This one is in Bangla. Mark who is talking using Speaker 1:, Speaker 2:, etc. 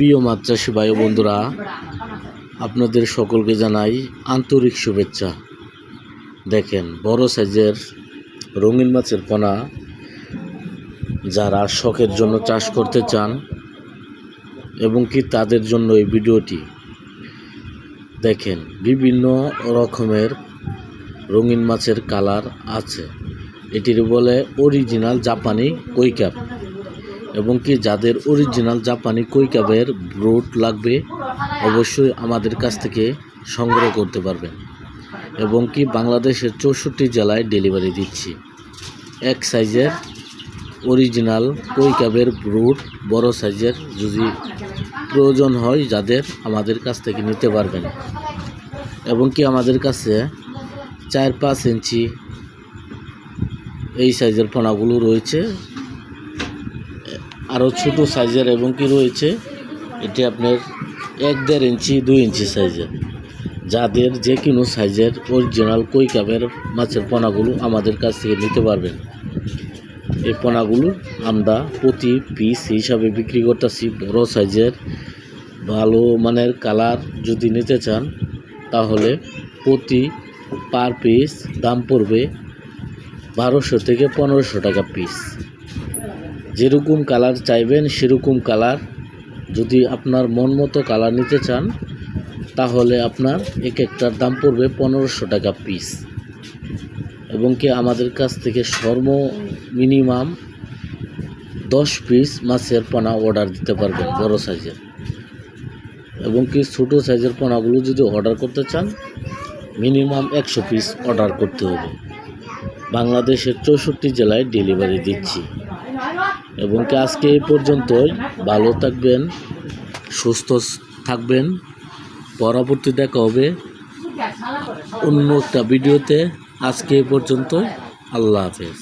Speaker 1: প্রিয় মাছ চাষি ভাই বন্ধুরা, আপনাদের সকলকে জানাই আন্তরিক শুভেচ্ছা। দেখেন, বড় সাইজের রঙিন মাছের পোনা যারা শখের জন্য চাষ করতে চান এবং কি তাদের জন্য এই ভিডিওটি। দেখেন, বিভিন্ন রকমের রঙিন মাছের কালার আছে। এটির বলে অরিজিনাল জাপানি কই কাপ, এবং কি যাদের অরিজিনাল জাপানি কই কাপের ব্রুড লাগবে অবশ্যই আমাদের কাছ থেকে সংগ্রহ করতে পারবেন। এবং কি বাংলাদেশের 64 জেলায় ডেলিভারি দিচ্ছি। এক সাইজের অরিজিনাল কই কাপের ব্রুড বড় সাইজের যদি প্রয়োজন হয় যাদের, আমাদের কাছ থেকে নিতে পারবেন। এবং কি আমাদের কাছে 4-5 ইঞ্চি এই সাইজের পোনাগুলো রয়েছে, আরও ছোটো সাইজের এবং কি রয়েছে এটি আপনার 1-1.5 ইঞ্চি 2 ইঞ্চি সাইজের। যাদের যে কোনো সাইজের অরিজিনাল কই কাপের মাছের পোনাগুলো আমাদের কাছ থেকে নিতে পারবেন। এই পোনাগুলো আমরা প্রতি পিস হিসাবে বিক্রি করতেছি। বড় সাইজের ভালো মানের কালার যদি নিতে চান তাহলে প্রতি পার পিস দাম পড়বে 1200 থেকে 1500 টাকা পিস। যেরকম কালার চাইবেন সেরকম কালার, যদি আপনার মন মতো কালার নিতে চান তাহলে আপনার এক একটার দাম পড়বে 1500 টাকা পিস। এবং কি আমাদের কাছ থেকে মিনিমাম 10 পিস মাছের পোনা অর্ডার দিতে পারবেন বড় সাইজের। এবং কি ছোটো সাইজের পোনাগুলো যদি অর্ডার করতে চান মিনিমাম 100 পিস অর্ডার করতে হবে। বাংলাদেশের 64 জেলায় ডেলিভারি দিচ্ছি। এবং কি আজকে এই পর্যন্তই। ভালো থাকবেন, সুস্থ থাকবেন। পরবর্তী দেখা হবে অন্য একটা ভিডিওতে। আজকে এই পর্যন্তই। আল্লাহ হাফেজ।